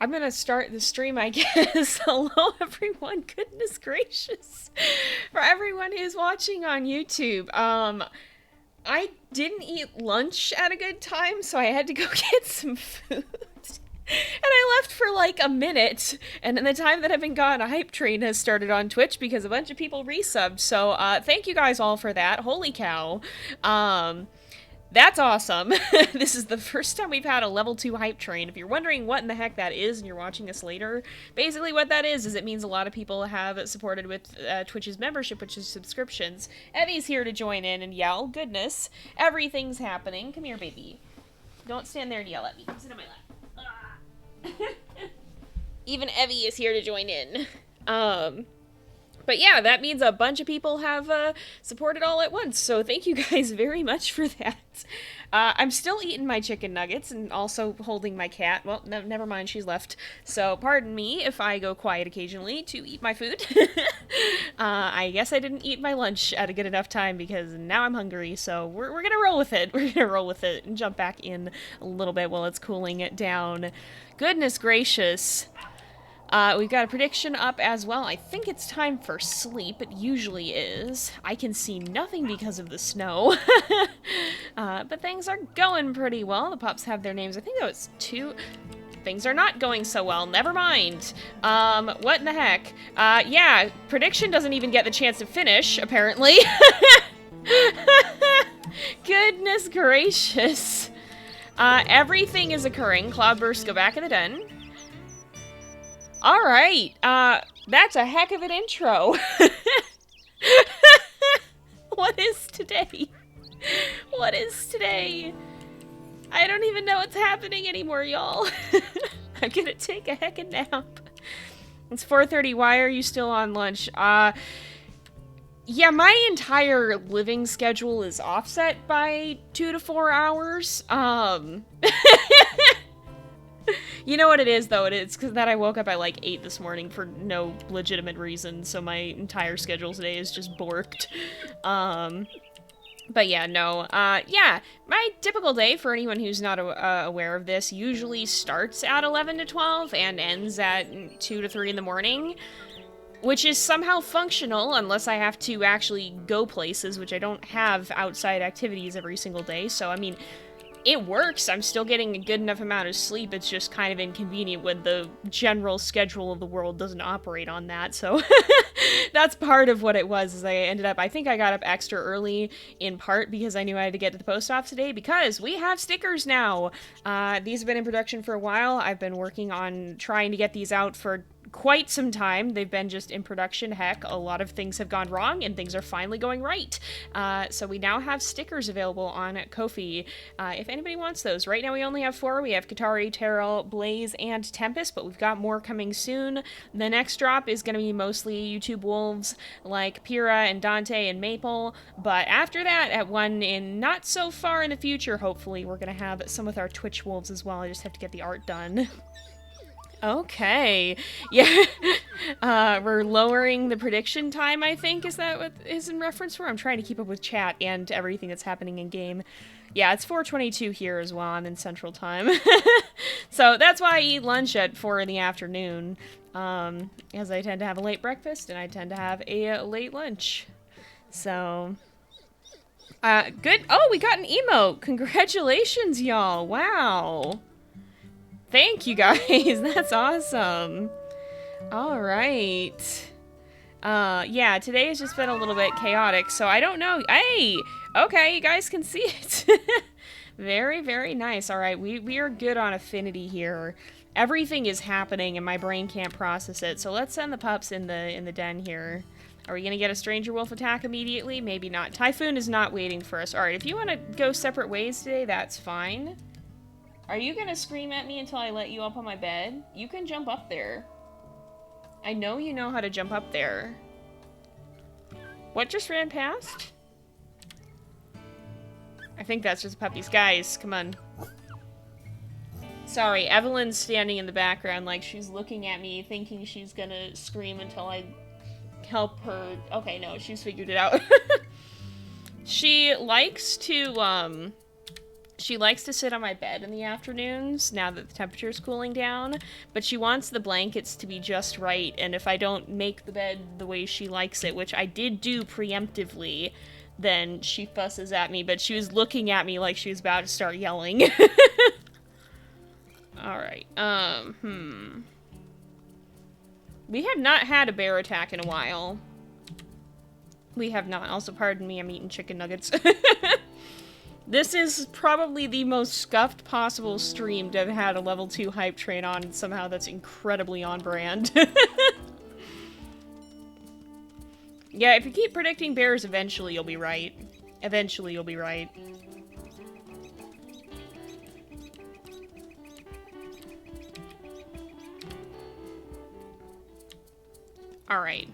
I'm gonna start the stream, I guess. Hello, everyone. Goodness gracious. For everyone who's watching on YouTube, I didn't eat lunch at a good time, so I had to go get some food. And I left for like a minute, and in the time that I've been gone, a hype train has started on Twitch because a bunch of people resubbed. So, thank you guys all for that. Holy cow. Um, that's awesome. This is the first time we've had a level 2 hype train. If you're wondering what in the heck that is and you're watching this later, basically what that is it means a lot of people have supported with Twitch's membership, which is subscriptions. Evie's here to join in and yell. Goodness. Everything's happening. Come here, baby. Don't stand there and yell at me. Come sit on my lap. Even Evie is here to join in. But yeah, that means a bunch of people have supported all at once, so thank you guys very much for that. I'm still eating my chicken nuggets and also holding my cat. Well, never mind, she's left. So pardon me if I go quiet occasionally to eat my food. I guess I didn't eat my lunch at a good enough time because now I'm hungry, so we're gonna roll with it. We're gonna roll with it and jump back in a little bit while it's cooling it down. Goodness gracious. We've got a prediction up as well. I think it's time for sleep. It usually is. I can see nothing because of the snow. But things are going pretty well. The pups have their names. I think that was 2. Things are not going so well. Never mind. What in the heck? Yeah, prediction doesn't even get the chance to finish, apparently. Goodness gracious. Everything is occurring. Cloudbursts go back in the den. Alright, that's a heck of an intro. What is today? What is today? I don't even know what's happening anymore, y'all. I'm gonna take a heckin' nap. It's 4:30, why are you still on lunch? Yeah, my entire living schedule is offset by 2 to 4 hours. You know what it is, though? It's because that I woke up at like 8 this morning for no legitimate reason, so my entire schedule today is just borked. But yeah, no. Yeah, my typical day, for anyone who's not aware of this, usually starts at 11 to 12 and ends at 2 to 3 in the morning. Which is somehow functional, unless I have to actually go places, which I don't have outside activities every single day, so I mean... It works. I'm still getting a good enough amount of sleep. It's just kind of inconvenient when the general schedule of the world doesn't operate on that. So that's part of what it was. Is I think I got up extra early in part because I knew I had to get to the post office today because we have stickers now. These have been in production for a while. I've been working on trying to get these out for quite some time. They've been just in production. Heck, a lot of things have gone wrong and things are finally going right. So we now have stickers available on Ko-fi. If anybody wants those. Right now we only have 4. We have Katari, Terrell, Blaze, and Tempest, but we've got more coming soon. The next drop is going to be mostly YouTube wolves like Pyrrha and Dante and Maple, but after that, at one in not so far in the future, hopefully, we're going to have some with our Twitch wolves as well. I just have to get the art done. Okay. Yeah. We're lowering the prediction time, I think. Is that what is in reference for? I'm trying to keep up with chat and everything that's happening in game. Yeah, it's 4:22 here as well. I'm in Central Time. So that's why I eat lunch at 4 in the afternoon. As I tend to have a late breakfast and I tend to have a late lunch. So... good. Oh, we got an emote. Congratulations, y'all. Wow. Thank you guys, that's awesome. Alright. Yeah, today has just been a little bit chaotic, so I don't know. Hey! Okay, you guys can see it. Very, very nice. Alright, we are good on affinity here. Everything is happening and my brain can't process it, so let's send the pups in the den here. Are we gonna get a stranger wolf attack immediately? Maybe not. Typhoon is not waiting for us. Alright, if you want to go separate ways today, that's fine. Are you gonna scream at me until I let you up on my bed? You can jump up there. I know you know how to jump up there. What just ran past? I think that's just puppies. Guys, come on. Sorry, Evelyn's standing in the background like she's looking at me thinking she's gonna scream until I help her. Okay, no, she's figured it out. She likes to, She likes to sit on my bed in the afternoons, now that the temperature is cooling down, but she wants the blankets to be just right, and if I don't make the bed the way she likes it, which I did do preemptively, then she fusses at me, but she was looking at me like she was about to start yelling. Alright, We have not had a bear attack in a while. We have not. Also, pardon me, I'm eating chicken nuggets. This is probably the most scuffed possible stream to have had a level 2 hype train on, and somehow that's incredibly on brand. Yeah, if you keep predicting bears, eventually you'll be right. Eventually you'll be right. Alright,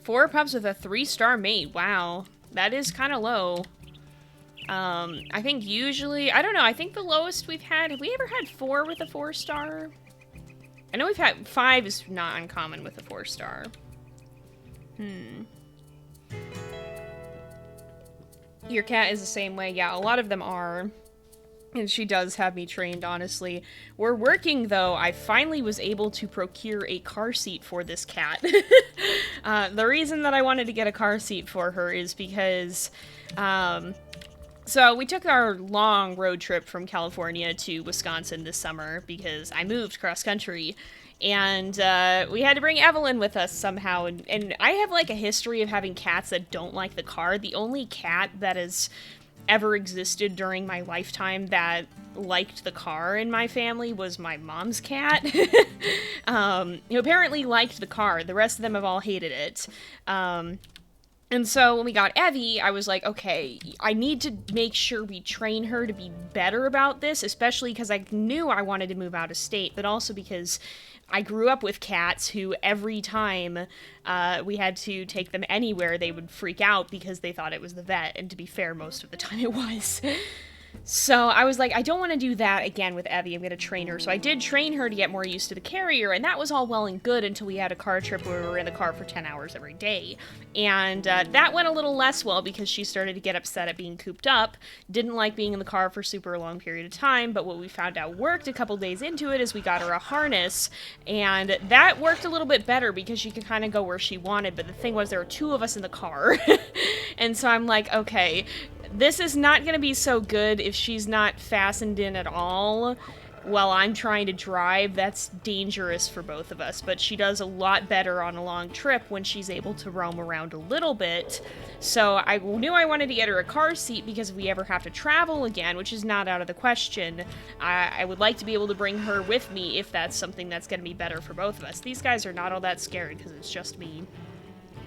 4 pups with a 3-star mate. Wow. That is kind of low. I think usually... I don't know, I think the lowest we've had... Have we ever had 4 with a 4-star? I know we've had... 5 is not uncommon with a 4-star. Your cat is the same way. Yeah, a lot of them are. And she does have me trained, honestly. We're working, though. I finally was able to procure a car seat for this cat. The reason that I wanted to get a car seat for her is because, so we took our long road trip from California to Wisconsin this summer because I moved cross-country. And we had to bring Evelyn with us somehow. And I have, like, a history of having cats that don't like the car. The only cat that is... ever existed during my lifetime that liked the car in my family was my mom's cat, who apparently liked the car. The rest of them have all hated it. And so when we got Evie, I was like, okay, I need to make sure we train her to be better about this, especially because I knew I wanted to move out of state, but also because I grew up with cats who every time we had to take them anywhere, they would freak out because they thought it was the vet, and to be fair, most of the time it was. So I was like, I don't want to do that again with Evie. I'm going to train her. So I did train her to get more used to the carrier, and that was all well and good until we had a car trip where we were in the car for 10 hours every day. And that went a little less well because she started to get upset at being cooped up, didn't like being in the car for a super long period of time, but what we found out worked a couple days into it is we got her a harness, and that worked a little bit better because she could kind of go where she wanted, but the thing was there were 2 of us in the car. And so I'm like, okay, this is not going to be so good if she's not fastened in at all while I'm trying to drive. That's dangerous for both of us, but she does a lot better on a long trip when she's able to roam around a little bit. So I knew I wanted to get her a car seat because if we ever have to travel again, which is not out of the question, I would like to be able to bring her with me if that's something that's going to be better for both of us. These guys are not all that scared because it's just me.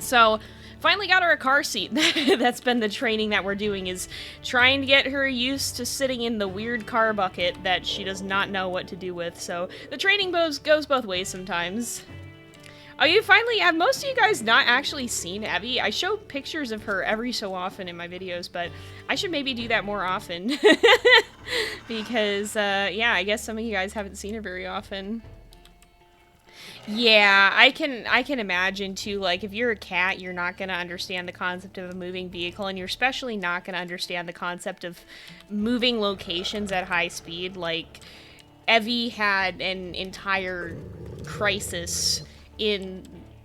So, finally got her a car seat. That's been the training that we're doing, is trying to get her used to sitting in the weird car bucket that she does not know what to do with. So, the training goes both ways sometimes. Oh, you finally have most of you guys not actually seen Evie. I show pictures of her every so often in my videos, but I should maybe do that more often. Because, yeah, I guess some of you guys haven't seen her very often. Yeah, I can imagine too, like, if you're a cat, you're not going to understand the concept of a moving vehicle, and you're especially not going to understand the concept of moving locations at high speed. Like, Evie had an entire crisis in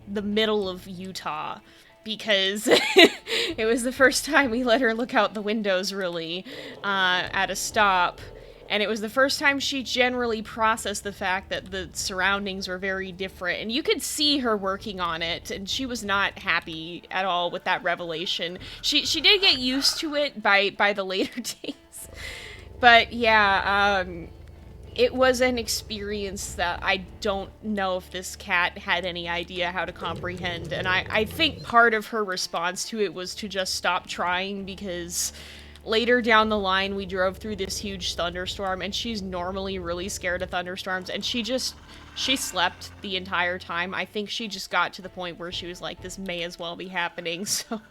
the middle of Utah because it was the first time we let her look out the windows, really, at a stop. And it was the first time she generally processed the fact that the surroundings were very different. And you could see her working on it, and she was not happy at all with that revelation. She did get used to it by the later days. But yeah, it was an experience that I don't know if this cat had any idea how to comprehend. And I think part of her response to it was to just stop trying, because later down the line, we drove through this huge thunderstorm, and she's normally really scared of thunderstorms, and she slept the entire time. I think she just got to the point where she was like, this may as well be happening, so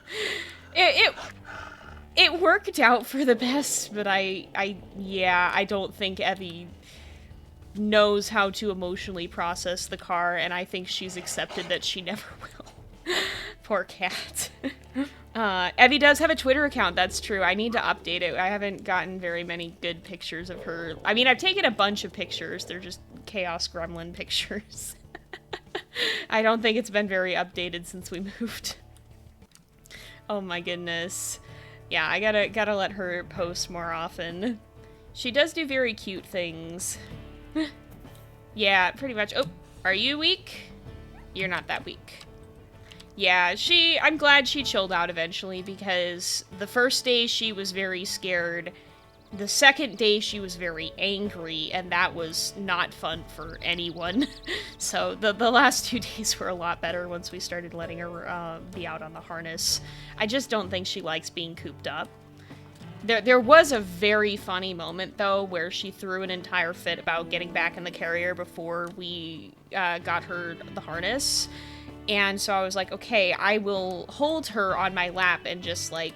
it worked out for the best, but I don't think Evie knows how to emotionally process the car, and I think she's accepted that she never will. Poor cat. Evie does have a Twitter account, that's true. I need to update it. I haven't gotten very many good pictures of her. I mean, I've taken a bunch of pictures. They're just Chaos Gremlin pictures. I don't think it's been very updated since we moved. Oh my goodness. Yeah, I gotta let her post more often. She does do very cute things. Yeah, pretty much. Oh, are you weak? You're not that weak. Yeah, I'm glad she chilled out eventually, because the first day she was very scared. The second day she was very angry, and that was not fun for anyone. So the last 2 days were a lot better once we started letting her be out on the harness. I just don't think she likes being cooped up. There was a very funny moment, though, where she threw an entire fit about getting back in the carrier before we got her the harness. And so I was like, okay, I will hold her on my lap and just, like,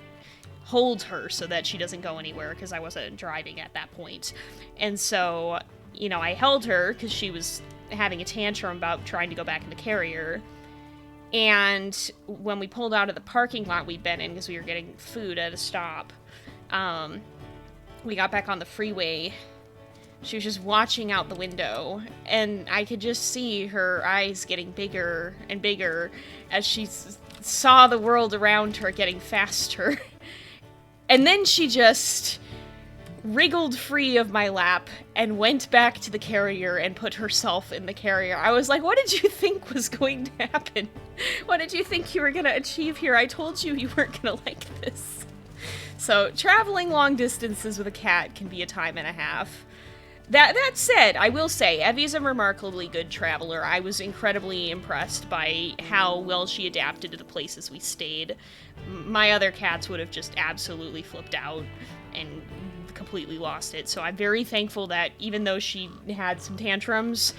hold her so that she doesn't go anywhere, because I wasn't driving at that point. And so, you know, I held her because she was having a tantrum about trying to go back in the carrier. And when we pulled out of the parking lot we'd been in, because we were getting food at a stop, we got back on the freeway. She was just watching out the window, and I could just see her eyes getting bigger and bigger as she saw the world around her getting faster. And then she just wriggled free of my lap and went back to the carrier and put herself in the carrier. I was like, what did you think was going to happen? What did you think you were going to achieve here? I told you you weren't going to like this. So, traveling long distances with a cat can be a time and a half. That said, I will say, Evie's a remarkably good traveler. I was incredibly impressed by how well she adapted to the places we stayed. My other cats would have just absolutely flipped out and completely lost it. So I'm very thankful that even though she had some tantrums,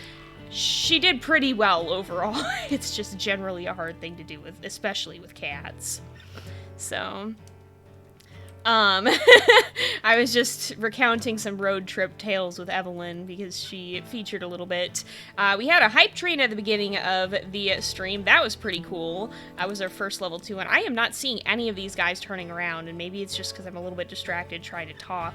she did pretty well overall. It's just generally a hard thing to do with, especially with cats. So... I was just recounting some road trip tales with Evelyn because she featured a little bit. We had a hype train at the beginning of the stream. That was pretty cool. That was our first level 2, and I am not seeing any of these guys turning around, and maybe it's just because I'm a little bit distracted trying to talk.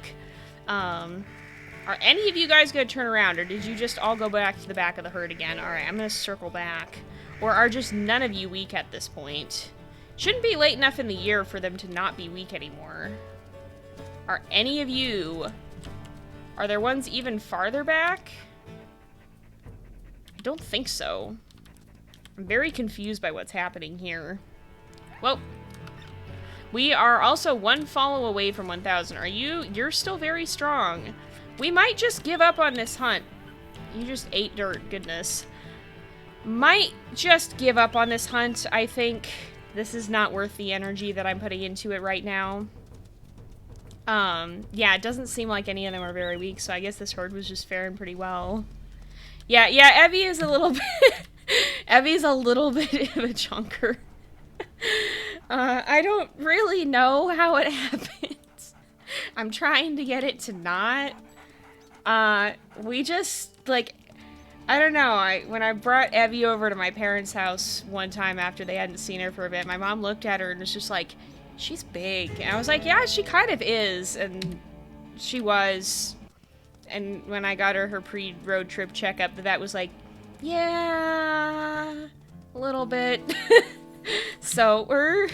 Are any of you guys going to turn around, or did you just all go back to the back of the herd again? Alright, I'm going to circle back. Or are just none of you weak at this point? Shouldn't be late enough in the year for them to not be weak anymore. Are any of you... Are there ones even farther back? I don't think so. I'm very confused by what's happening here. Well, we are also one follow away from 1,000. Are you? You're still very strong. We might just give up on this hunt. You just ate dirt, goodness. Might just give up on this hunt, I think. This is not worth the energy that I'm putting into it right now. Yeah, it doesn't seem like any of them are very weak, so I guess this herd was just faring pretty well. Yeah, Evie is a little bit... Evie's a little bit of a chunker. I don't really know how it happens. I'm trying to get it to not. We just, like... I don't know, when I brought Evie over to my parents' house one time after they hadn't seen her for a bit, my mom looked at her and was just like, she's big. And I was like, yeah, she kind of is. And she was. And when I got her pre-road trip checkup, the vet was like, yeah, a little bit. So we're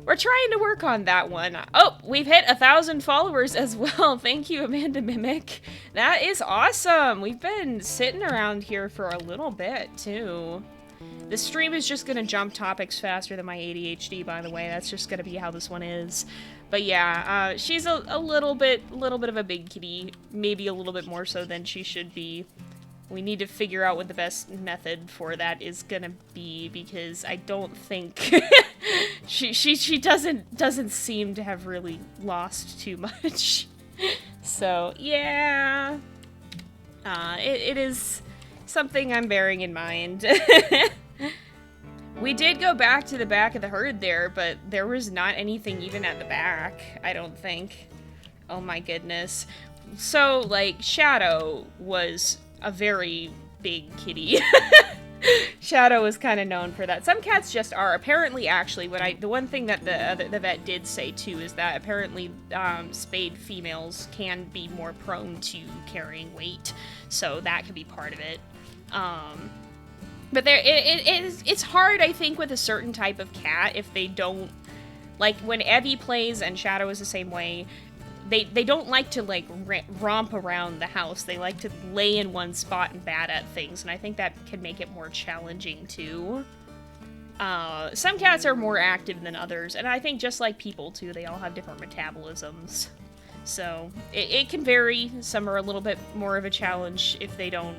trying to work on that one. Oh, we've hit 1,000 followers as well. Thank you, Amanda Mimic. That is awesome. We've been sitting around here for a little bit, too. The stream is just gonna jump topics faster than my ADHD, by the way. That's just gonna be how this one is. But yeah, she's a little bit of a big kitty. Maybe a little bit more so than she should be. We need to figure out what the best method for that is gonna be, because I don't think she doesn't seem to have really lost too much. So yeah, it is something I'm bearing in mind. We did go back to the back of the herd there, but there was not anything even at the back, I don't think. Oh my goodness. So, like, Shadow was a very big kitty. Shadow is kind of known for that. Some cats just are. Apparently, actually, the one thing that the vet did say too is that apparently spayed females can be more prone to carrying weight, so that could be part of it. But it's hard, I think, with a certain type of cat if they don't, like when Evie plays and Shadow is the same way. They don't like to, like, romp around the house. They like to lay in one spot and bat at things, and I think that can make it more challenging, too. Some cats are more active than others, and I think just like people, too, they all have different metabolisms. So, it can vary. Some are a little bit more of a challenge if they don't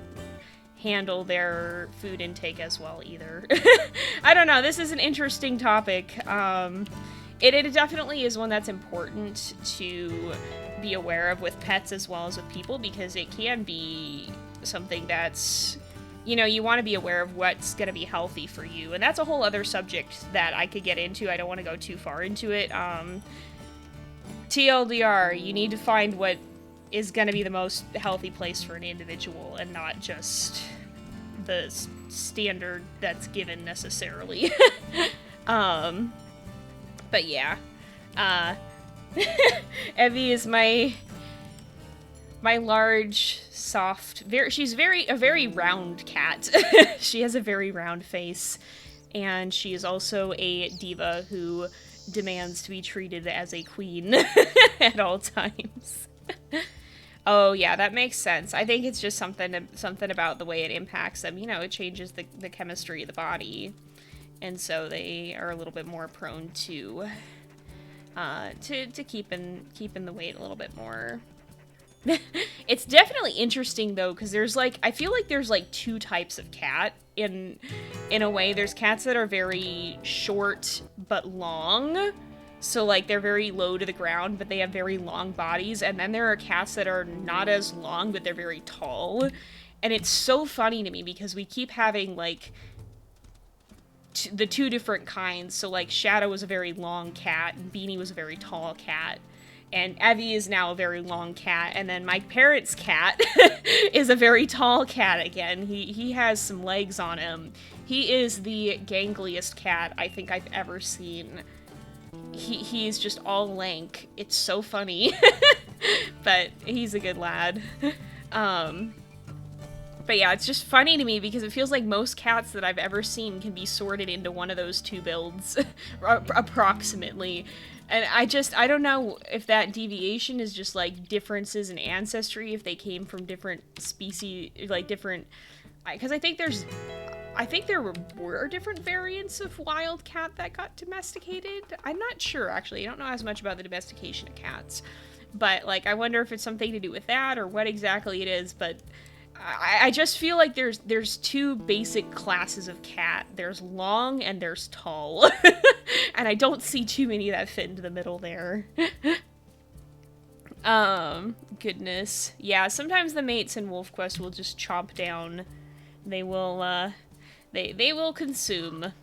handle their food intake as well, either. I don't know, this is an interesting topic. It definitely is one that's important to be aware of with pets as well as with people, because it can be something that's, you know, you want to be aware of what's going to be healthy for you. And that's a whole other subject that I could get into. I don't want to go too far into it. TLDR, you need to find what is going to be the most healthy place for an individual and not just the standard that's given necessarily. But yeah, Evie is my large, soft, she's a very round cat. She has a very round face, and she is also a diva who demands to be treated as a queen at all times. Oh yeah, that makes sense. I think it's just something about the way it impacts them. You know, it changes the chemistry of the body. And so they are a little bit more prone to keeping the weight a little bit more. It's definitely interesting though, because there's like, I feel like there's like two types of cat in a way. There's cats that are very short but long. So like they're very low to the ground, but they have very long bodies. And then there are cats that are not as long, but they're very tall. And it's so funny to me because we keep having like the two different kinds. So like Shadow was a very long cat and Beanie was a very tall cat, and Evie is now a very long cat, and then my parents' cat is a very tall cat again. He has some legs on him. He is the gangliest cat I think I've ever seen. He's just all lank. It's so funny. But he's a good lad. But yeah, it's just funny to me because it feels like most cats that I've ever seen can be sorted into one of those two builds, approximately. And I don't know if that deviation is just like differences in ancestry, if they came from different species, like different, because I think there were different variants of wild cat that got domesticated. I'm not sure, actually. I don't know as much about the domestication of cats. But, like, I wonder if it's something to do with that or what exactly it is, but I just feel like there's two basic classes of cat. There's long and there's tall. And I don't see too many that fit into the middle there. Goodness. Yeah, sometimes the mates in WolfQuest will just chomp down. They will, they will consume.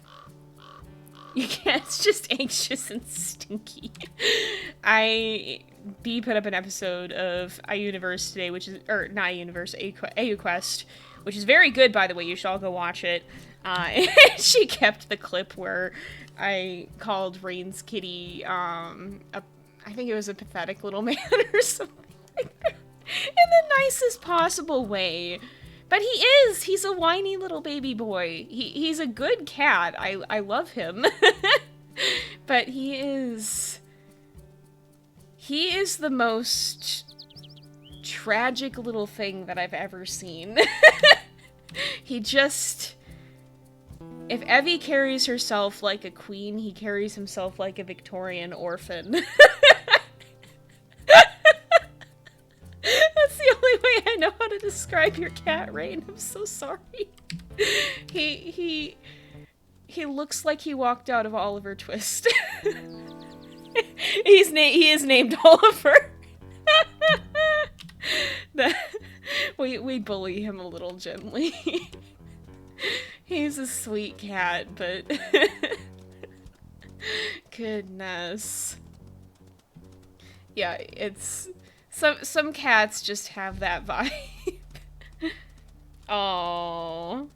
You can't, it's just anxious and stinky. B put up an episode of iUniverse today, which is, or not iUniverse, AUQuest, which is very good, by the way. You should all go watch it. She kept the clip where I called Rain's kitty, I think it was a pathetic little man or something like that, in the nicest possible way. But he's a whiny little baby boy. He's a good cat. I love him. But he is the most tragic little thing that I've ever seen. He just, if Evie carries herself like a queen, he carries himself like a Victorian orphan. That's the only way I know how to describe your cat, Rain. I'm so sorry. He looks like he walked out of Oliver Twist. He is named Oliver. We bully him a little gently. He's a sweet cat, but goodness. Yeah, it's some cats just have that vibe. Oh.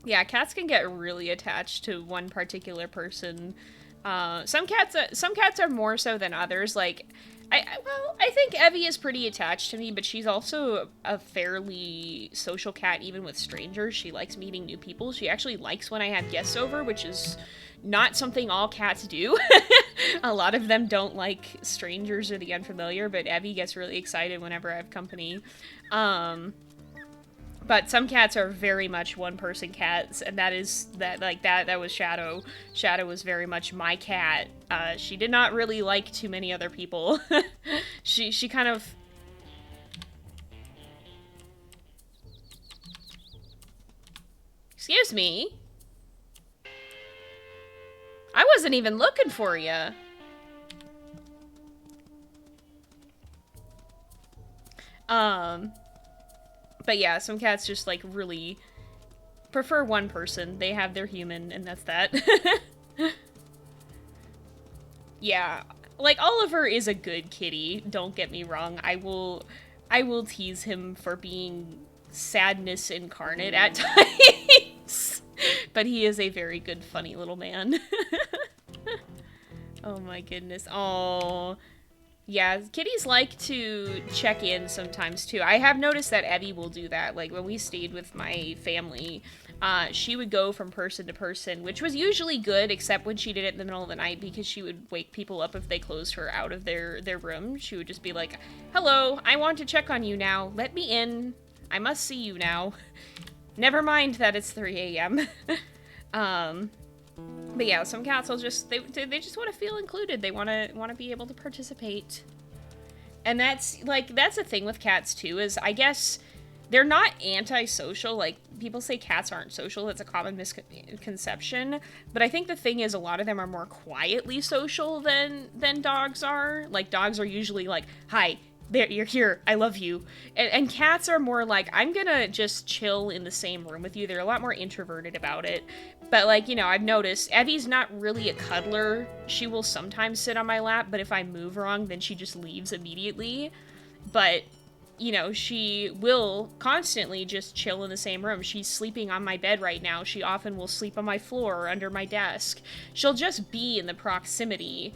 Yeah, cats can get really attached to one particular person. Some cats are more so than others. Like, I think Evie is pretty attached to me, but she's also a fairly social cat, even with strangers. She likes meeting new people. She actually likes when I have guests over, which is not something all cats do. A lot of them don't like strangers or the unfamiliar, but Evie gets really excited whenever I have company. But some cats are very much one-person cats, and that was Shadow. Shadow was very much my cat. She did not really like too many other people. She kind of... Excuse me? I wasn't even looking for you. But yeah, some cats just, like, really prefer one person. They have their human, and that's that. Yeah, like, Oliver is a good kitty, don't get me wrong. I will tease him for being sadness incarnate at times. But he is a very good, funny little man. Oh my goodness. Oh. Yeah, kitties like to check in sometimes, too. I have noticed that Evie will do that. Like, when we stayed with my family, she would go from person to person, which was usually good, except when she did it in the middle of the night, because she would wake people up if they closed her out of their room. She would just be like, hello, I want to check on you now. Let me in. I must see you now. Never mind that it's 3 a.m. But yeah, some cats will just, they just want to feel included. They want to be able to participate. And that's a thing with cats too, is I guess they're not antisocial. Like, people say cats aren't social. It's a common misconception. But I think the thing is, a lot of them are more quietly social than dogs are. Like, dogs are usually like, hi, there, you're here, I love you. And cats are more like, I'm gonna just chill in the same room with you. They're a lot more introverted about it. But, like, you know, I've noticed Evie's not really a cuddler. She will sometimes sit on my lap, but if I move wrong, then she just leaves immediately. But, you know, she will constantly just chill in the same room. She's sleeping on my bed right now. She often will sleep on my floor or under my desk. She'll just be in the proximity.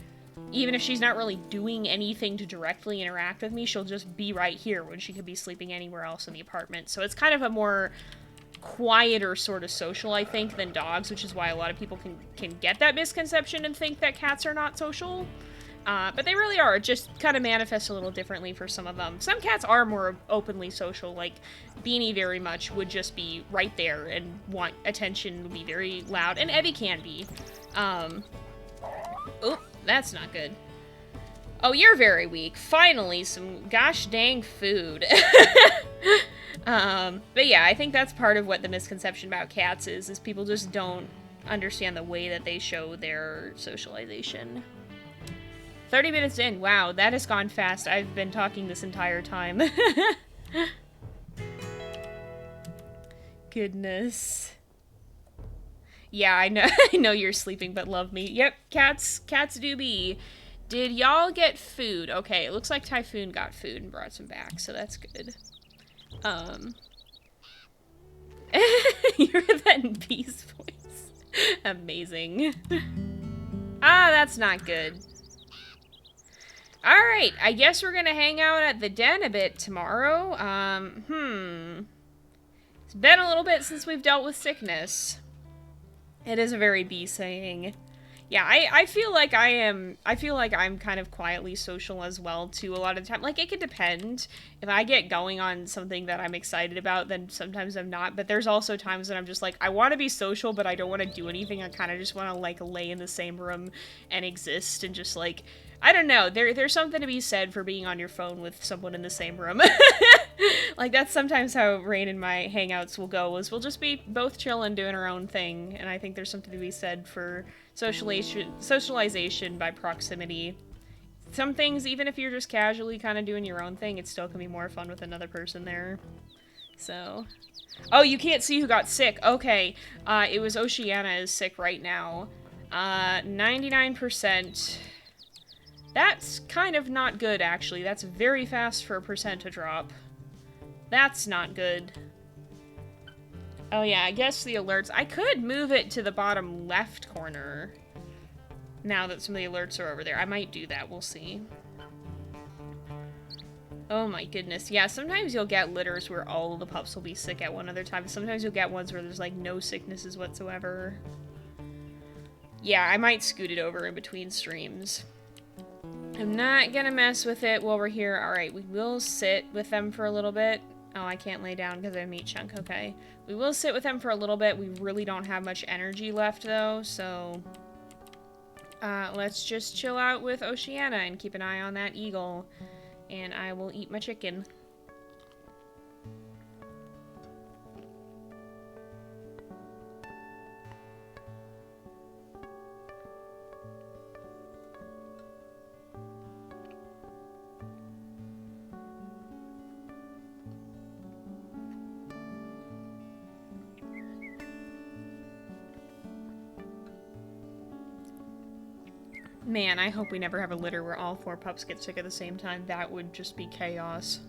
Even if she's not really doing anything to directly interact with me, she'll just be right here when she could be sleeping anywhere else in the apartment. So it's kind of a more quieter sort of social, I think, than dogs, which is why a lot of people can get that misconception and think that cats are not social. But they really are. It just kind of manifests a little differently for some of them. Some cats are more openly social, like Beanie very much would just be right there and want attention, would be very loud, and Evie can be. Oh, that's not good. Oh, you're very weak. Finally, some gosh dang food. But yeah, I think that's part of what the misconception about cats is people just don't understand the way that they show their socialization. 30 minutes in. Wow, that has gone fast. I've been talking this entire time. Goodness. Yeah, I know. I know you're sleeping, but love me. Yep, cats do be. Did y'all get food? Okay, it looks like Typhoon got food and brought some back, so that's good. You're that bee's voice. Amazing. Ah, that's not good. Alright, I guess we're gonna hang out at the den a bit tomorrow. It's been a little bit since we've dealt with sickness. It is a very bee saying. Yeah, I feel like I'm kind of quietly social as well, too, a lot of the time. Like, it could depend. If I get going on something that I'm excited about, then sometimes I'm not. But there's also times that I'm just like, I want to be social, but I don't want to do anything. I kind of just want to, like, lay in the same room and exist and just, like, I don't know. There's something to be said for being on your phone with someone in the same room. Like, that's sometimes how Rain and my hangouts will go, is we'll just be both chilling, doing our own thing. And I think there's something to be said for socialization by proximity. Some things, even if you're just casually kind of doing your own thing, it still can be more fun with another person there. So... Oh, you can't see who got sick. Okay. It was Oceana is sick right now. 99%. That's kind of not good, actually. That's very fast for a percent to drop. That's not good. Oh yeah, I guess the alerts. I could move it to the bottom left corner. Now that some of the alerts are over there. I might do that. We'll see. Oh my goodness. Yeah, sometimes you'll get litters where all of the pups will be sick at one other time. Sometimes you'll get ones where there's like no sicknesses whatsoever. Yeah, I might scoot it over in between streams. I'm not gonna mess with it while we're here. Alright, we will sit with them for a little bit. Oh, I can't lay down because I have meat chunk. Okay. We will sit with them for a little bit. We really don't have much energy left though, so... let's just chill out with Oceana and keep an eye on that eagle. And I will eat my chicken. Man, I hope we never have a litter where all 4 pups get sick at the same time. That would just be chaos.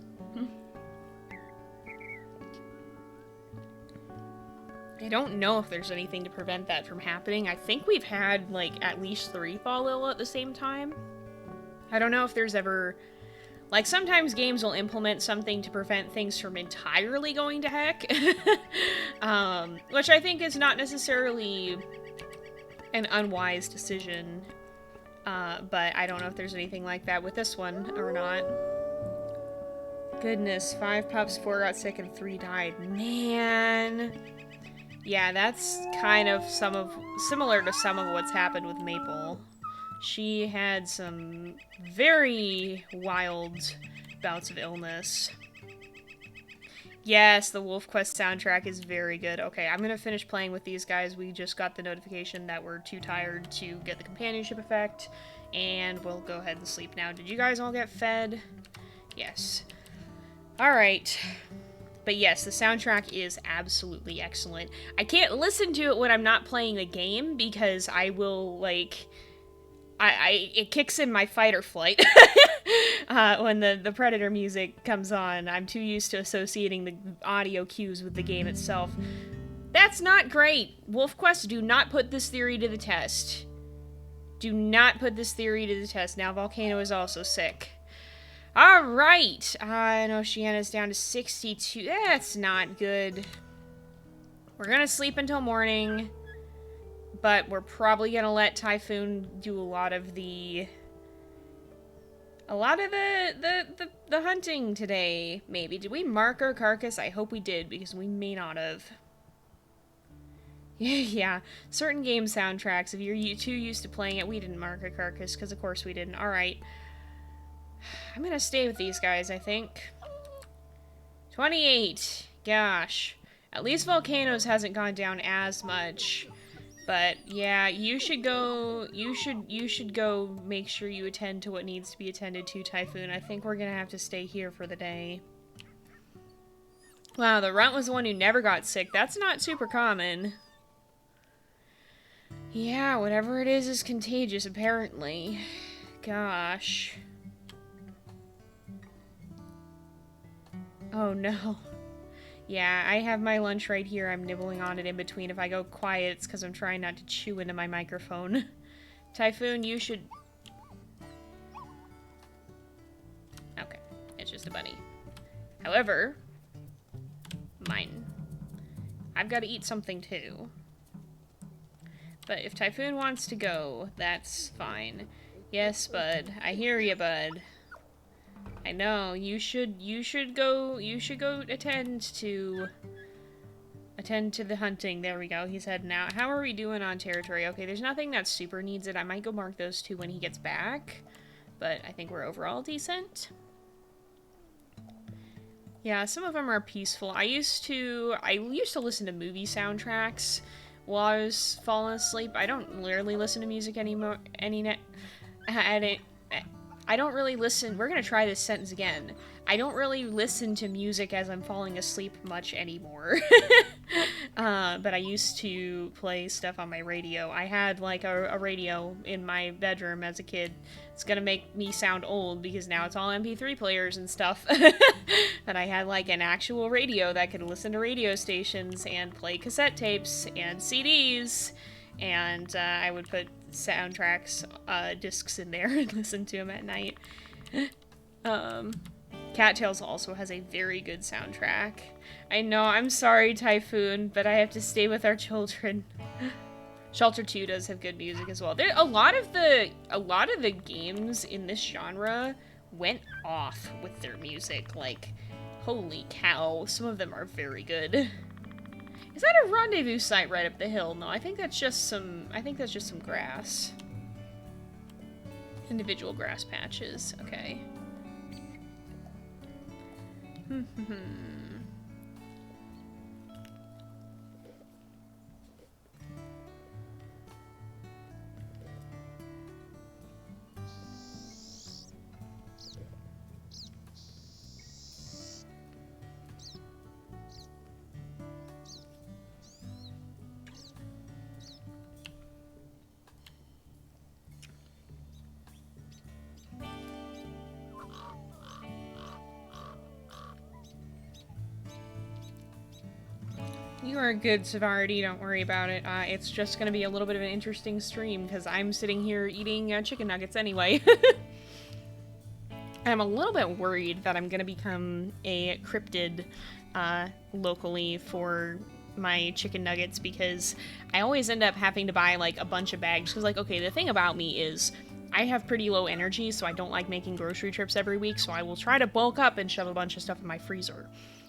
I don't know if there's anything to prevent that from happening. I think we've had, like, at least 3 fall ill at the same time. I don't know if there's ever... Like, sometimes games will implement something to prevent things from entirely going to heck. Which I think is not necessarily an unwise decision. But I don't know if there's anything like that with this one or not. Goodness, 5 pups, 4 got sick, and 3 died. Man. Yeah, that's kind of similar to some of what's happened with Maple. She had some very wild bouts of illness. Yes, the WolfQuest soundtrack is very good. Okay, I'm gonna finish playing with these guys. We just got the notification that we're too tired to get the companionship effect, and we'll go ahead and sleep now. Did you guys all get fed? Yes. Alright. But yes, the soundtrack is absolutely excellent. I can't listen to it when I'm not playing the game, because I will, like... it kicks in my fight or flight when the Predator music comes on. I'm too used to associating the audio cues with the game itself. That's not great. WolfQuest, do not put this theory to the test. Do not put this theory to the test. Now Volcano is also sick. Alright. And Oceana's down to 62. That's not good. We're gonna sleep until morning. But we're probably gonna let Typhoon do a lot of the hunting today, maybe. Did we mark our carcass? I hope we did, because we may not have. Yeah, certain game soundtracks, if you're too used to playing it, we didn't mark a carcass, because of course we didn't. Alright. I'm gonna stay with these guys, I think. 28. Gosh. At least Volcanoes hasn't gone down as much. But yeah, you should go make sure you attend to what needs to be attended to, Typhoon. I think we're gonna have to stay here for the day. Wow, the runt was the one who never got sick. That's not super common. Yeah, whatever it is contagious, apparently. Gosh. Oh no. Yeah, I have my lunch right here. I'm nibbling on it in between. If I go quiet, it's because I'm trying not to chew into my microphone. Typhoon, you should... Okay, it's just a bunny. However, mine. I've got to eat something too. But if Typhoon wants to go, that's fine. Yes, bud. I hear you, bud. I know, you should go attend to the hunting. There we go, he's heading out. How are we doing on territory? Okay, there's nothing that super needs it. I might go mark those 2 when he gets back, but I think we're overall decent. Yeah, some of them are peaceful. I used to listen to movie soundtracks while I was falling asleep. I don't rarely listen to music anymore. I don't really listen... We're gonna try this sentence again. I don't really listen to music as I'm falling asleep much anymore. But I used to play stuff on my radio. I had, like, a radio in my bedroom as a kid. It's gonna make me sound old, because now it's all MP3 players and stuff. that I had like an actual radio that could listen to radio stations and play cassette tapes and CDs, and I would put soundtracks, discs in there and listen to them at night. Cattails also has a very good soundtrack. I know, I'm sorry, Typhoon, but I have to stay with our children. Shelter 2 does have good music as well. There, a lot of the games in this genre went off with their music. Like, holy cow, some of them are very good. Is that a rendezvous site right up the hill? No, I think that's just some grass. Individual grass patches. Okay. You are good, Savardi, don't worry about it. It's just gonna be a little bit of an interesting stream, because I'm sitting here eating chicken nuggets anyway. I'm a little bit worried that I'm gonna become a cryptid locally for my chicken nuggets, because I always end up having to buy like a bunch of bags, because like, okay, the thing about me is I have pretty low energy, so I don't like making grocery trips every week, so I will try to bulk up and shove a bunch of stuff in my freezer.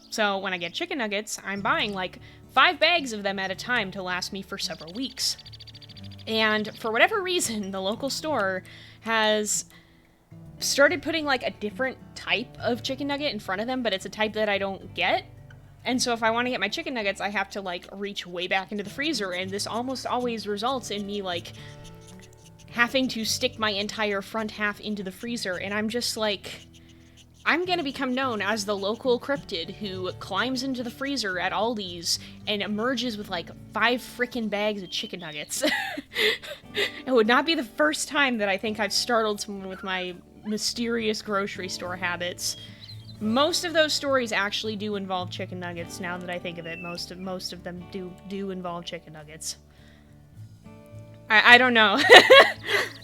So when I get chicken nuggets, I'm buying like 5 bags of them at a time to last me for several weeks. And for whatever reason, the local store has started putting like a different type of chicken nugget in front of them, but it's a type that I don't get. And so if I want to get my chicken nuggets, I have to like reach way back into the freezer, and this almost always results in me like having to stick my entire front half into the freezer, and I'm just like, I'm gonna become known as the local cryptid who climbs into the freezer at Aldi's and emerges with like 5 frickin' bags of chicken nuggets. It would not be the first time that I think I've startled someone with my mysterious grocery store habits. Most of those stories actually do involve chicken nuggets, now that I think of it. Most of them do involve chicken nuggets. I don't know.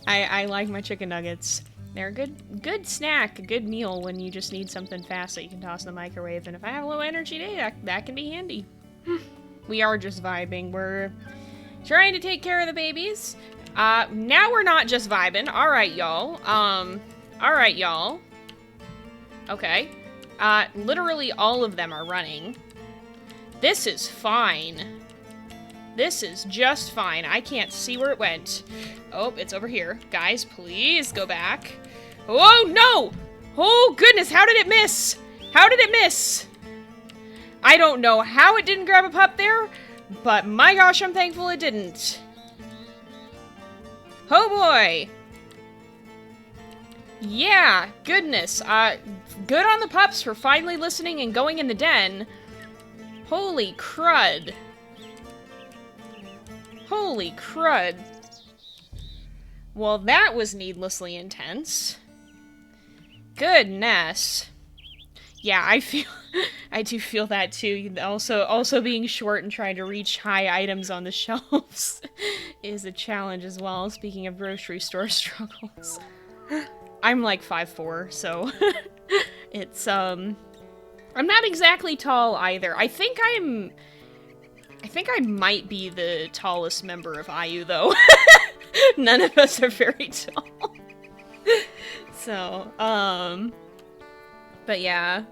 I like my chicken nuggets. They're a good snack, a good meal when you just need something fast that you can toss in the microwave, and if I have a low energy day, that can be handy. We are just vibing. We're trying to take care of the babies. Now we're not just vibing. Alright, y'all. Alright, y'all. Okay. Literally all of them are running. This is fine. This is just fine. I can't see where it went. Oh, it's over here. Guys, please go back. Oh, no! Oh, goodness, how did it miss? How did it miss? I don't know how it didn't grab a pup there, but my gosh, I'm thankful it didn't. Oh, boy. Yeah, goodness. Good on the pups for finally listening and going in the den. Holy crud. Holy crud. Well, that was needlessly intense. Goodness. Yeah, I do feel that too. Also being short and trying to reach high items on the shelves is a challenge as well, speaking of grocery store struggles. I'm like 5'4", so it's, I'm not exactly tall either. I think I might be the tallest member of IU, though. None of us are very tall. So, but yeah.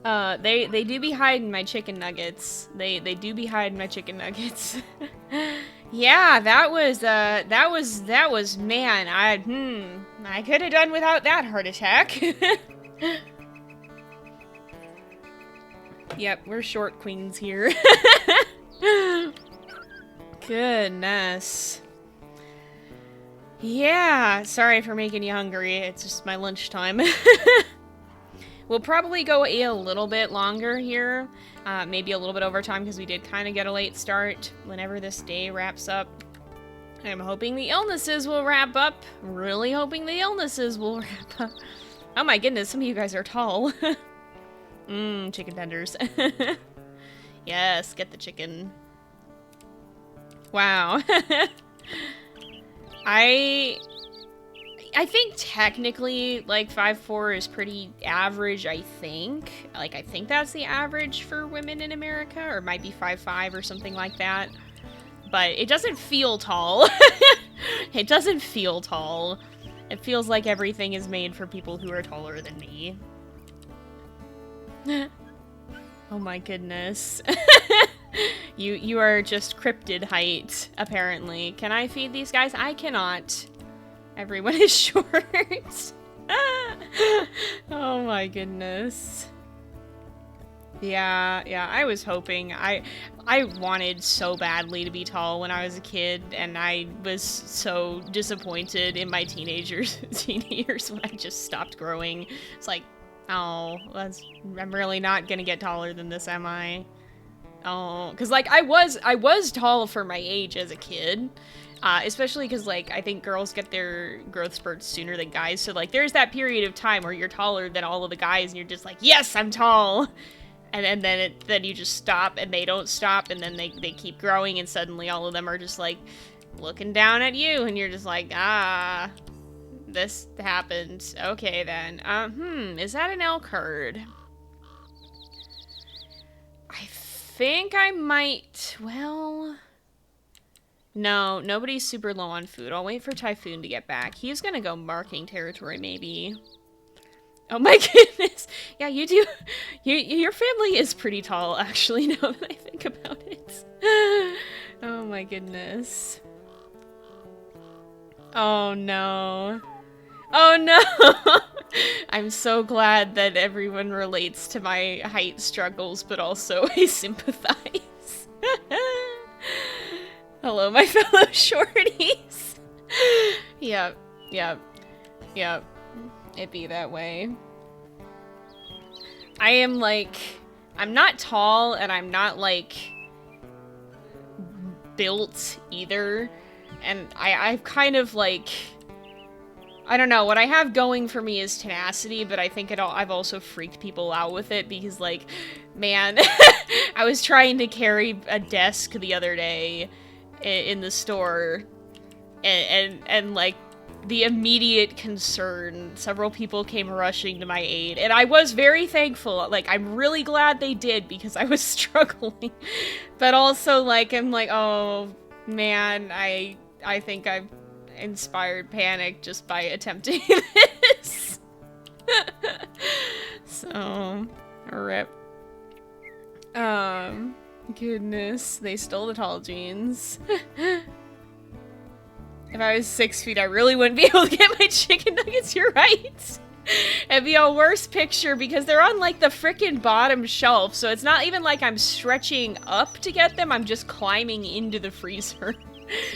They do be hiding my chicken nuggets. They do be hiding my chicken nuggets. Yeah, that was, man, I could have done without that heart attack. Yep, we're short queens here. Goodness. Yeah, sorry for making you hungry. It's just my lunchtime. We'll probably go a little bit longer here. Maybe a little bit over time because we did kind of get a late start whenever this day wraps up. I'm hoping the illnesses will wrap up. Really hoping the illnesses will wrap up. Oh my goodness, some of you guys are tall. Mmm, chicken tenders. Yes, get the chicken. Wow. I think technically, like, 5'4" is pretty average, I think. Like, I think that's the average for women in America, or it might be 5'5" or something like that. But it doesn't feel tall. It doesn't feel tall. It feels like everything is made for people who are taller than me. Oh my goodness. You are just cryptid height, apparently. Can I feed these guys? I cannot. Everyone is short. Oh my goodness. Yeah, I was hoping. I wanted so badly to be tall when I was a kid, and I was so disappointed in my teen years when I just stopped growing. It's like, oh, I'm really not gonna get taller than this, am I? Oh, because, like, I was tall for my age as a kid. Especially because, like, I think girls get their growth spurts sooner than guys. So, like, there's that period of time where you're taller than all of the guys, and you're just like, yes, I'm tall! And then you just stop, and they don't stop, and then they keep growing, and suddenly all of them are just, like, looking down at you, and you're just like, ah, this happened. Okay, then. Is that an elk herd? I think I might, well... No, nobody's super low on food. I'll wait for Typhoon to get back. He's gonna go marking territory, maybe. Oh my goodness. Yeah, you do. Your family is pretty tall, actually, now that I think about it. Oh my goodness. Oh no. Oh no! I'm so glad that everyone relates to my height struggles, but also I sympathize. Hello, my fellow shorties. Yep. It be that way. I'm not tall, and I'm not, like, built either. And I've kind of, like... I don't know, what I have going for me is tenacity, but I think I've also freaked people out with it, because, like, man, I was trying to carry a desk the other day in the store, and like, the immediate concern, several people came rushing to my aid, and I was very thankful. Like, I'm really glad they did, because I was struggling, but also, like, I'm like, oh, man, I think I've inspired panic just by attempting this. So, rip. Goodness, they stole the tall jeans. If I was 6 feet, I really wouldn't be able to get my chicken nuggets, you're right. It'd be a worse picture because they're on, like, the frickin' bottom shelf, so it's not even like I'm stretching up to get them, I'm just climbing into the freezer.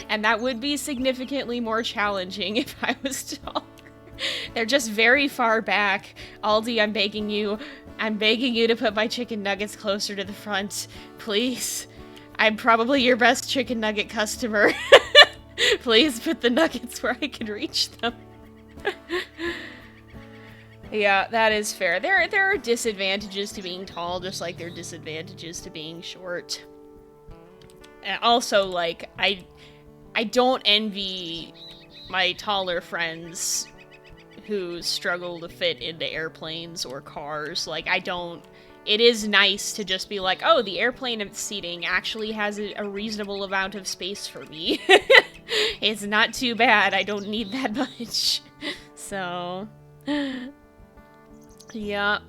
And that would be significantly more challenging if I was taller. They're just very far back. Aldi, I'm begging you to put my chicken nuggets closer to the front. Please. I'm probably your best chicken nugget customer. Please put the nuggets where I can reach them. Yeah, that is fair. There are disadvantages to being tall, just like there are disadvantages to being short. And also, like, I don't envy my taller friends who struggle to fit into airplanes or cars. Like, I don't... It is nice to just be like, oh, the airplane seating actually has a reasonable amount of space for me. It's not too bad. I don't need that much. So... Yup.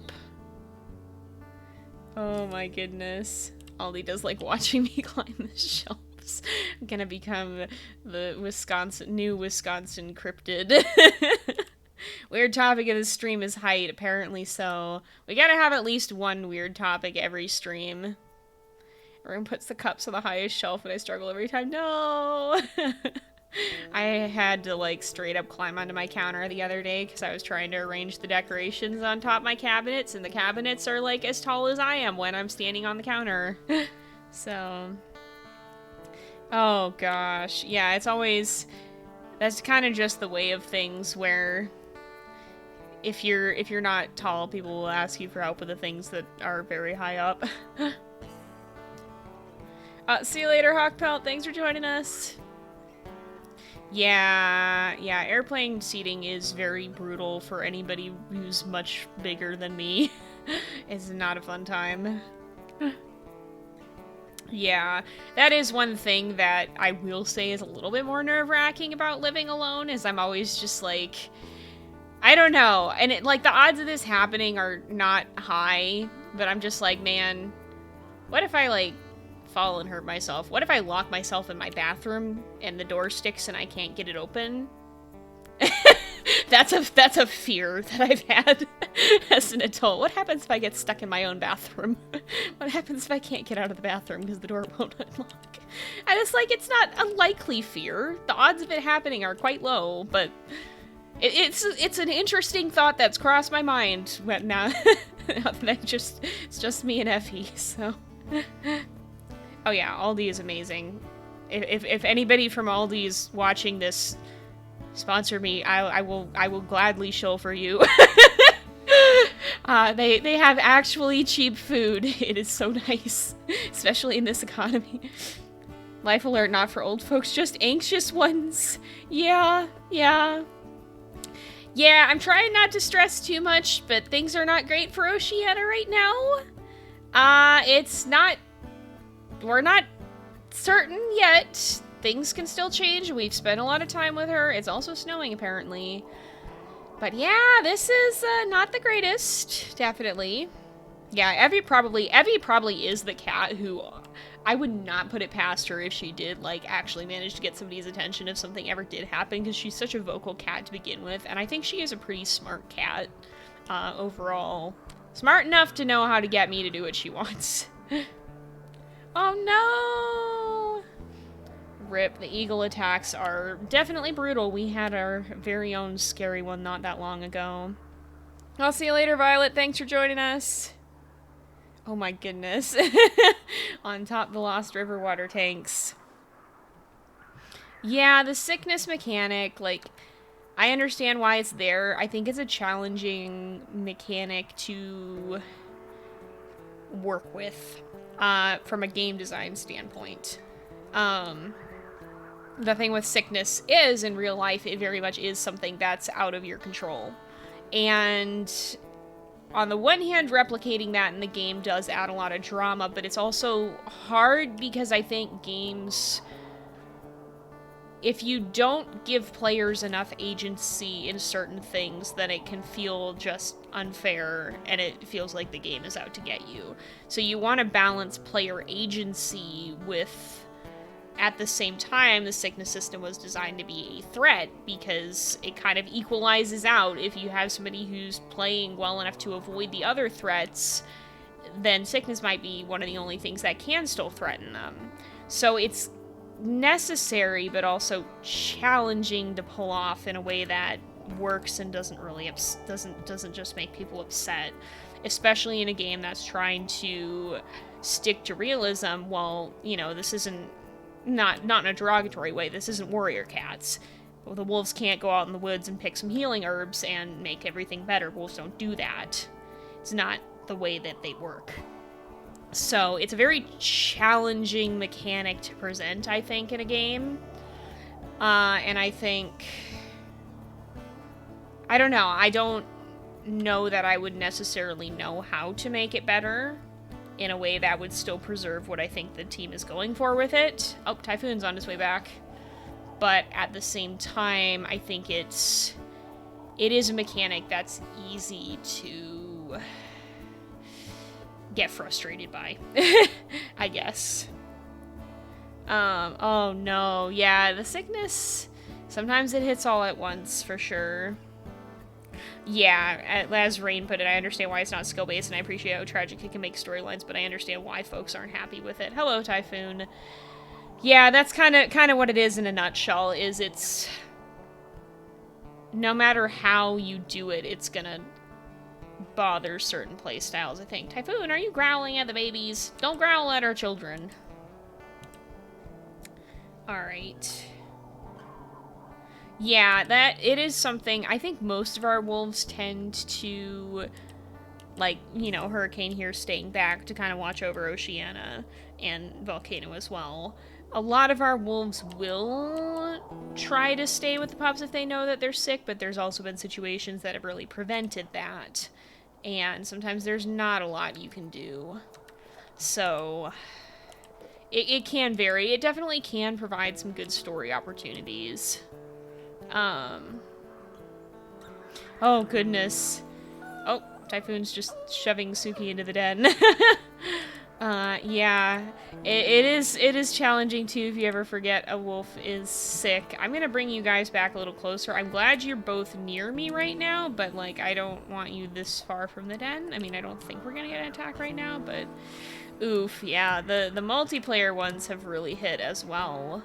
Oh my goodness. Aldi does like watching me climb the shelves. I'm gonna become the new Wisconsin cryptid. Weird topic of the stream is height, apparently so. We gotta have at least one weird topic every stream. Everyone puts the cups on the highest shelf and I struggle every time. No! I had to, like, straight up climb onto my counter the other day because I was trying to arrange the decorations on top of my cabinets, and the cabinets are, like, as tall as I am when I'm standing on the counter. So... Oh, gosh. Yeah, it's always... That's kind of just the way of things where... if you're not tall, people will ask you for help with the things that are very high up. See you later, Hawkpelt. Thanks for joining us. Yeah, airplane seating is very brutal for anybody who's much bigger than me. It's not a fun time. Yeah, that is one thing that I will say is a little bit more nerve-wracking about living alone, is I'm always just like, I don't know, and like, the odds of this happening are not high, but I'm just like, man, what if I, like, fall and hurt myself? What if I lock myself in my bathroom and the door sticks and I can't get it open? That's a fear that I've had as an adult. What happens if I get stuck in my own bathroom? What happens if I can't get out of the bathroom because the door won't unlock? And it's like, it's not a likely fear. The odds of it happening are quite low, but it's an interesting thought that's crossed my mind now that it's just me and Effie, so. Oh yeah, Aldi is amazing. If anybody from Aldi is watching this, sponsor me. I will gladly show for you. They have actually cheap food. It is so nice, especially in this economy. Life alert, not for old folks, just anxious ones. Yeah. I'm trying not to stress too much, but things are not great for Oceana right now. We're not certain yet. Things can still change. We've spent a lot of time with her. It's also snowing, apparently. But yeah, this is not the greatest, definitely. Yeah, Evie probably is the cat who I would not put it past her if she did, like, actually manage to get somebody's attention if something ever did happen, because she's such a vocal cat to begin with, and I think she is a pretty smart cat, overall. Smart enough to know how to get me to do what she wants. Oh no! Rip, the eagle attacks are definitely brutal. We had our very own scary one not that long ago. I'll see you later, Violet. Thanks for joining us. Oh my goodness. On top of the Lost River water tanks. Yeah, the sickness mechanic, like, I understand why it's there. I think it's a challenging mechanic to work with, from a game design standpoint. The thing with sickness is, in real life, it very much is something that's out of your control. And on the one hand, replicating that in the game does add a lot of drama, but it's also hard because I think games, if you don't give players enough agency in certain things, then it can feel just unfair, and it feels like the game is out to get you. So you want to balance player agency with, at the same time, the sickness system was designed to be a threat, because it kind of equalizes out. If you have somebody who's playing well enough to avoid the other threats, then sickness might be one of the only things that can still threaten them. So it's necessary, but also challenging to pull off in a way that works and doesn't really doesn't just make people upset, especially in a game that's trying to stick to realism. Well, you know, this isn't not in a derogatory way. This isn't Warrior Cats. Well, the wolves can't go out in the woods and pick some healing herbs and make everything better. Wolves don't do that. It's not the way that they work. So it's a very challenging mechanic to present, I think, in a game. And I think, I don't know. I don't know that I would necessarily know how to make it better in a way that would still preserve what I think the team is going for with it. Oh, Typhoon's on his way back. But at the same time, I think it is a mechanic that's easy to get frustrated by, I guess. Oh no, yeah, the sickness, sometimes it hits all at once, for sure. Yeah, as Rain put it, I understand why it's not skill-based, and I appreciate how tragic it can make storylines, but I understand why folks aren't happy with it. Hello, Typhoon. Yeah, that's kind of what it is in a nutshell, is it's, no matter how you do it, it's gonna bother certain playstyles, I think. Typhoon, are you growling at the babies? Don't growl at our children. Alright. Yeah, that it is something. I think most of our wolves tend to, like, you know, Hurricane here staying back to kind of watch over Oceania and Volcano as well. A lot of our wolves will try to stay with the pups if they know that they're sick, but there's also been situations that have really prevented that. And sometimes there's not a lot you can do. So, it can vary. It definitely can provide some good story opportunities. Um, oh, goodness. Oh, Typhoon's just shoving Suki into the den. Yeah. It is challenging, too, if you ever forget a wolf is sick. I'm gonna bring you guys back a little closer. I'm glad you're both near me right now, but, like, I don't want you this far from the den. I mean, I don't think we're gonna get an attack right now, but... Oof, yeah. The multiplayer ones have really hit as well.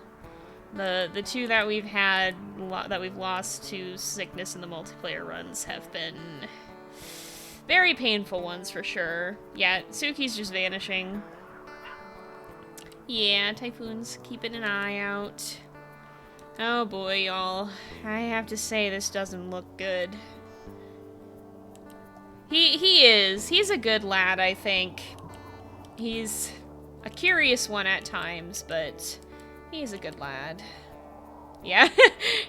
The two that we've had, that we've lost to sickness in the multiplayer runs have been very painful ones for sure. Yeah, Suki's just vanishing. Yeah, Typhoon's keeping an eye out. Oh boy, y'all. I have to say this doesn't look good. He is. He's a good lad, I think. He's a curious one at times, but he's a good lad. Yeah,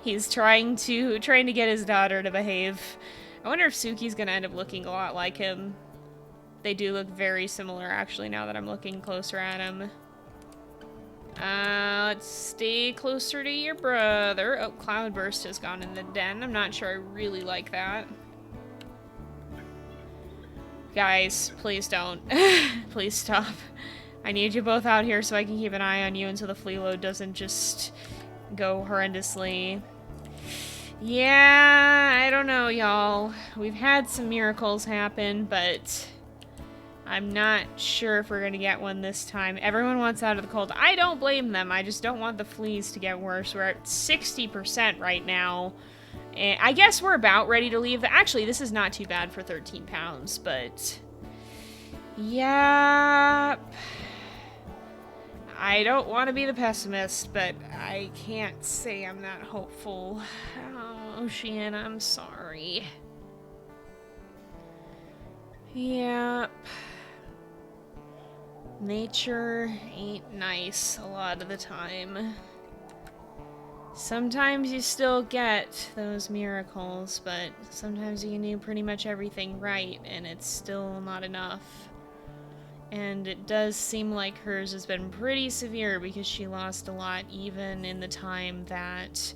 he's trying to get his daughter to behave. I wonder if Suki's gonna end up looking a lot like him. They do look very similar, actually, now that I'm looking closer at him. Let's stay closer to your brother. Oh, Cloudburst has gone in the den. I'm not sure I really like that. Guys, please don't. Please stop. I need you both out here so I can keep an eye on you until the flea load doesn't just go horrendously. Yeah, I don't know, y'all. We've had some miracles happen, but I'm not sure if we're gonna get one this time. Everyone wants out of the cold. I don't blame them. I just don't want the fleas to get worse. We're at 60% right now. And I guess we're about ready to leave. Actually, this is not too bad for 13 pounds, but... yeah... I don't want to be the pessimist, but I can't say I'm not hopeful. Oh, Oceana, I'm sorry. Yep. Nature ain't nice a lot of the time. Sometimes you still get those miracles, but sometimes you can do pretty much everything right, and it's still not enough. And it does seem like hers has been pretty severe because she lost a lot even in the time that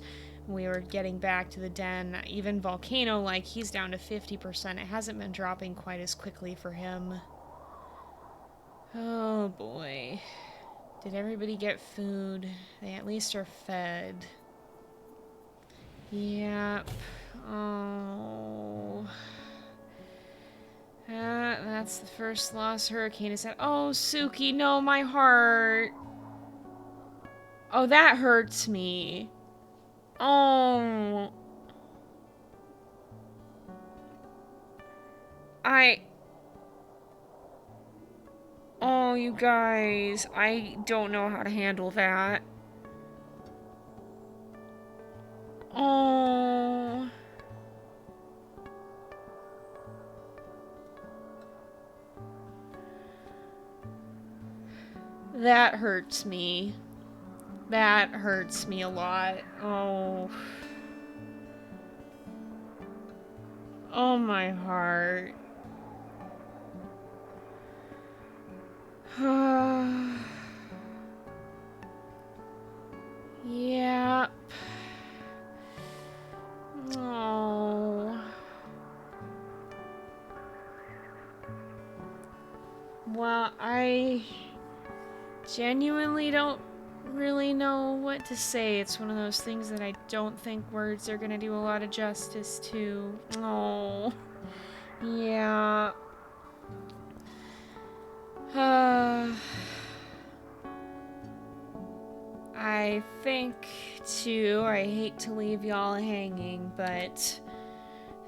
we were getting back to the den. Even Volcano, like, he's down to 50%. It hasn't been dropping quite as quickly for him. Oh boy. Did everybody get food? They at least are fed. Yep. Oh... that's the first lost hurricane is that. Oh, Suki, no, my heart. Oh, that hurts me. Oh. Oh, you guys. I don't know how to handle that. Oh. That hurts me. That hurts me a lot. Oh. Oh, my heart. Yep. Oh. Well, I genuinely don't really know what to say. It's one of those things that I don't think words are gonna do a lot of justice to. Oh. Yeah. I think, too, I hate to leave y'all hanging, but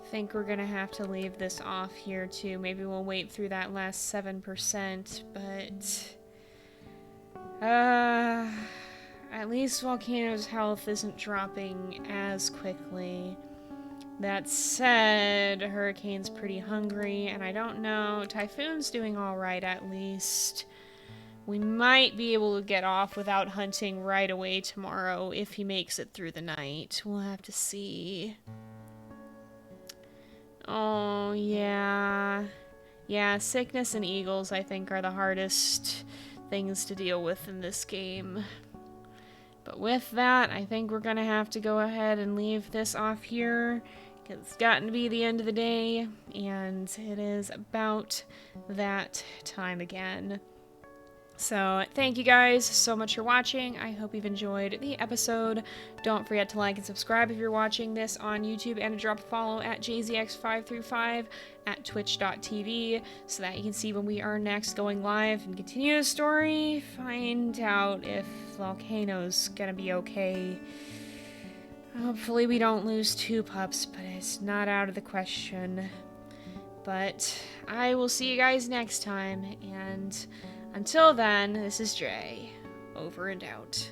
I think we're gonna have to leave this off here, too. Maybe we'll wait through that last 7%, but... at least Volcano's health isn't dropping as quickly. That said, Hurricane's pretty hungry, and I don't know. Typhoon's doing alright, at least. We might be able to get off without hunting right away tomorrow if he makes it through the night. We'll have to see. Oh, yeah. Yeah, sickness and eagles, I think, are the hardest things to deal with in this game. But with that, I think we're gonna have to go ahead and leave this off here. It's gotten to be the end of the day, and it is about that time again. So, thank you guys so much for watching. I hope you've enjoyed the episode. Don't forget to like and subscribe if you're watching this on YouTube, and to drop a follow at JZX535 at twitch.tv so that you can see when we are next going live and continue the story. Find out if Volcano's gonna be okay. Hopefully we don't lose 2 pups, but it's not out of the question. But I will see you guys next time, and until then, this is Jay, over and out.